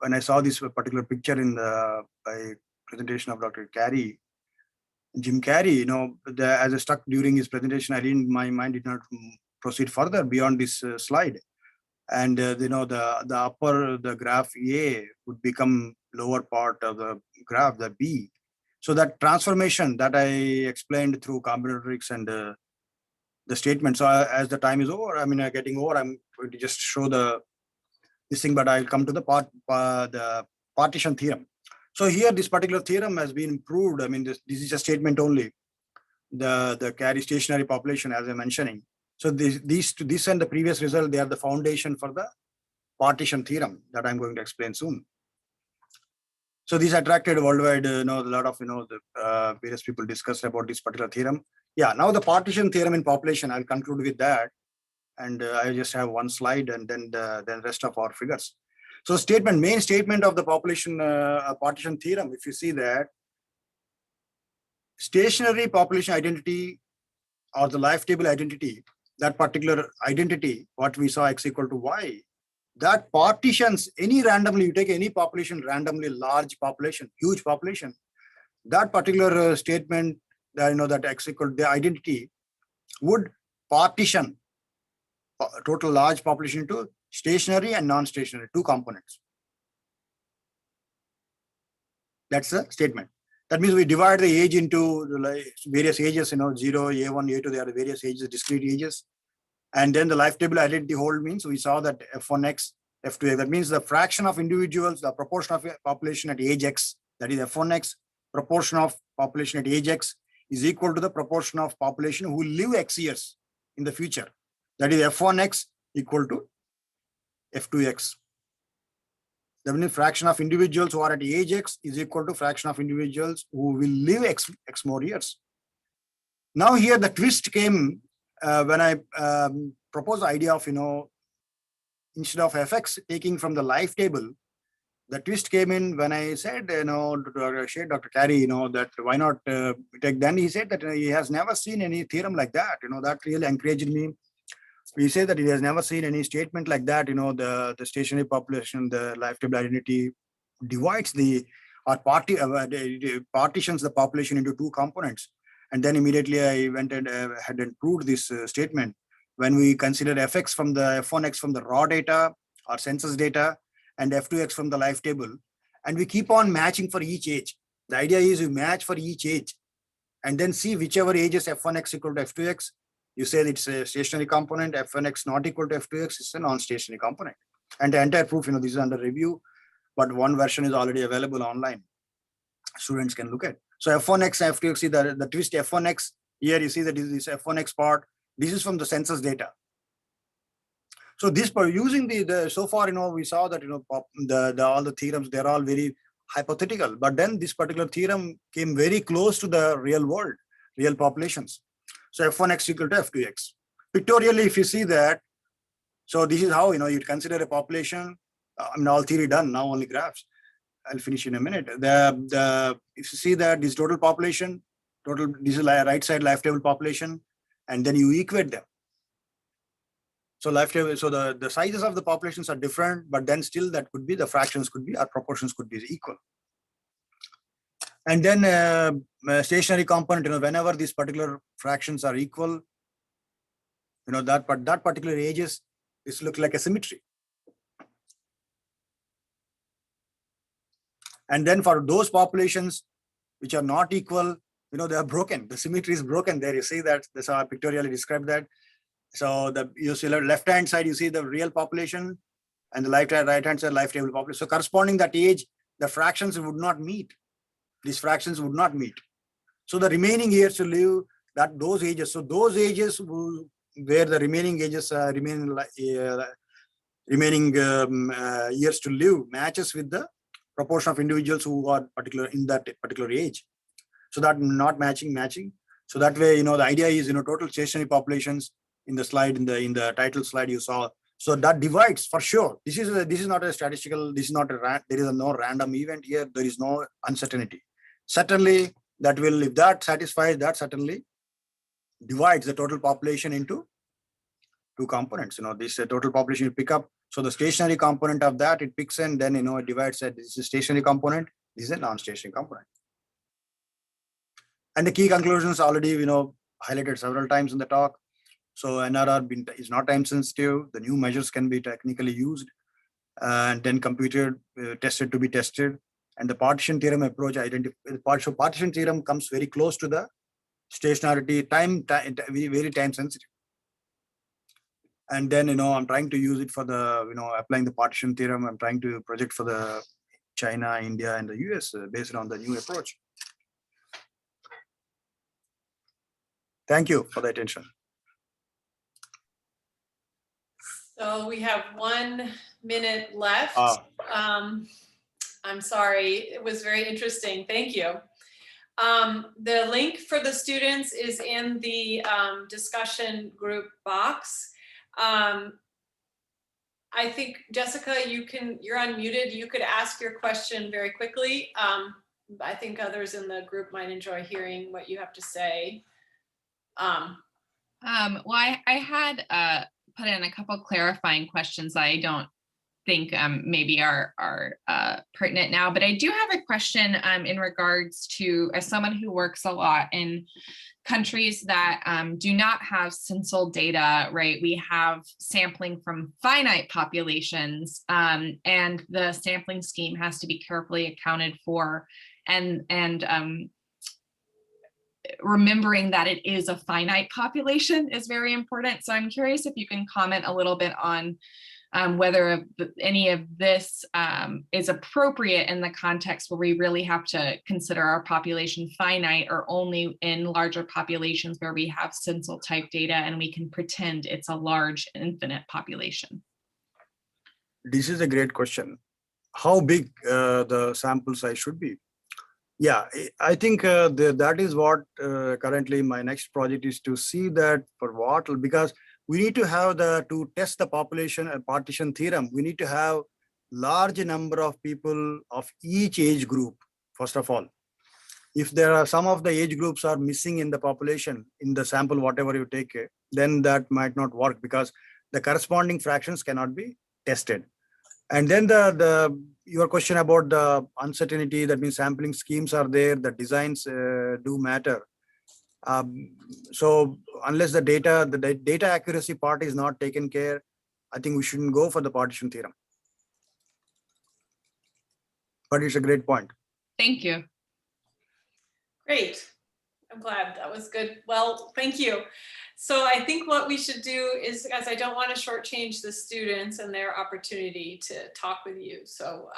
When I saw this particular picture in by presentation of Dr. Jim Carrey, as I stuck during his presentation, my mind did not proceed further beyond this slide. And the graph A would become lower part of the graph, the B. So that transformation that I explained through combinatorics and the statement. So as the time is over, getting over, I'm going to just show this thing, but I'll come to the partition theorem. So here, this particular theorem has been proved. This is a statement only. The Carey stationary population, as I'm mentioning. So this and the previous result, they are the foundation for the partition theorem that I'm going to explain soon. So this attracted worldwide, a lot of, the various people discussed about this particular theorem. Yeah, now the partition theorem in population, I'll conclude with that. And I just have one slide and then the rest of our figures. So main statement of the population partition theorem, if you see that, stationary population identity or the life table identity, that particular identity, what we saw X equal to Y, that partitions any randomly, you take any population randomly, large population, huge population, that particular statement, that X equal to the identity would partition total large population into stationary and non-stationary, 2 components. That's the statement. That means we divide the age into various ages, 0, A1, A2, they are the various ages, discrete ages. And then the life table identity hold means we saw that F1X, F2X, that means the fraction of individuals, the proportion of population at age X, that is F1X, proportion of population at age X is equal to the proportion of population who live X years in the future. That is F1X equal to F2X. The means fraction of individuals who are at age X is equal to fraction of individuals who will live X more years. Now here the twist came when I proposed the idea of, instead of Fx taking from the life table, the twist came in when I said, Dr. Carey, that why not take, then he said that he has never seen any theorem like that, that really encouraged me. We say that he has never seen any statement like that, the stationary population, the life table identity divides partitions the population into 2 components. And then immediately I went and had proved this statement when we consider fx from the f1x from the raw data or census data and f2x from the life table, and we keep on matching for each age. The idea is you match for each age and then see whichever age is f1x equal to f2x, you say it's a stationary component, f1x not equal to f2x, it's a non-stationary component. And the entire proof, this is under review, but one version is already available online. Students can look at. So f1x, f2x, see the twist f1x, here you see that this f1x part, this is from the census data. So this by using the so far, we saw that, all the theorems, they're all very hypothetical, but then this particular theorem came very close to the real world, real populations. So f1x equal to f2x. Pictorially, if you see that, so this is how, you'd consider a population. All theory done, now only graphs. I'll finish in a minute. If you see that this total population, this is right side life table population, and then you equate them. So life table, so the sizes of the populations are different, but then still that could be, the fractions could be, or proportions could be equal. And then stationary component, whenever these particular fractions are equal, that particular ages, this looks like a symmetry. And then for those populations which are not equal, they are broken. The symmetry is broken there. You see that, that's how I pictorially describe that. So you see the left-hand side, you see the real population, and the right-hand side life table population. So corresponding that age, the fractions would not meet. These fractions would not meet. So the remaining years to live, those ages. So those ages where the remaining ages remaining years to live matches with the proportion of individuals who are in that particular age. So that not matching. So that way, the idea is, total stationary populations in the slide, in the title slide you saw. So that divides for sure. This is not a statistical, this is not there is no random event here. There is no uncertainty. Certainly that will, if that satisfies, that certainly divides the total population into two components. This total population you pick up. So the stationary component of that, it picks and then, it divides that this is a stationary component, this is a non-stationary component. And the key conclusions already, highlighted several times in the talk. So NRR is not time sensitive. The new measures can be technically used and then computed, tested to be tested. And the partition theorem approach so partition theorem comes very close to the stationarity, very time sensitive. And then, I'm trying to use it for the, applying the partition theorem. I'm trying to project for the China, India, and the US based on the new approach. Thank you for the attention. So we have 1 minute left. I'm sorry, it was very interesting. Thank you. The link for the students is in the discussion group box. I think, Jessica, you're unmuted. You could ask your question very quickly. I think others in the group might enjoy hearing what you have to say. Well, I had put in a couple clarifying questions I don't think maybe are pertinent now, but I do have a question in regards to, as someone who works a lot in countries that do not have censal data, right? We have sampling from finite populations, and the sampling scheme has to be carefully accounted for, and remembering that it is a finite population is very important. So I'm curious if you can comment a little bit on whether any of this is appropriate in the context where we really have to consider our population finite, or only in larger populations where we have censal type data and we can pretend it's a large infinite population. This is a great question. How big the sample size should be? Yeah, I think that is what currently my next project is to see that for what, because we need to have to test the population partition theorem, we need to have large number of people of each age group, first of all. If there are some of the age groups are missing in the population, in the sample, whatever you take, then that might not work because the corresponding fractions cannot be tested. And then your question about the uncertainty, that means sampling schemes are there, the designs do matter. So unless the data accuracy part is not taken care, I think we shouldn't go for the partition theorem. But it's a great point. Thank you. Great. I'm glad that was good. Well, thank you. So I think what we should do is, as I don't want to shortchange the students and their opportunity to talk with you. So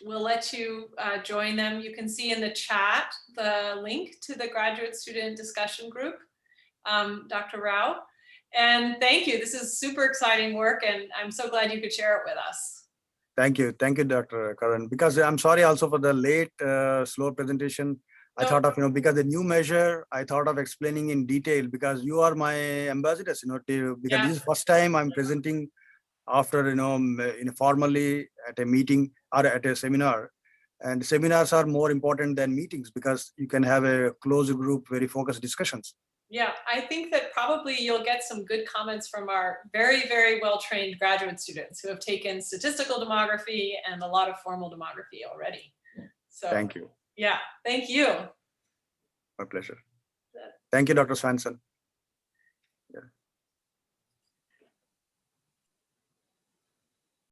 we'll let you join them. You can see in the chat the link to the graduate student discussion group, Dr. Rao. And thank you. This is super exciting work, and I'm so glad you could share it with us. Thank you, Dr. Karan. Because I'm sorry also for the late, slow presentation. I thought of, because the new measure, I thought of explaining in detail because you are my ambassadors, because this is first time I'm presenting after, formally at a meeting or at a seminar. And seminars are more important than meetings because you can have a closed group, very focused discussions. Yeah, I think that probably you'll get some good comments from our very, very well-trained graduate students who have taken statistical demography and a lot of formal demography already. So thank you. Yeah, thank you. My pleasure. Thank you, Dr. Swanson.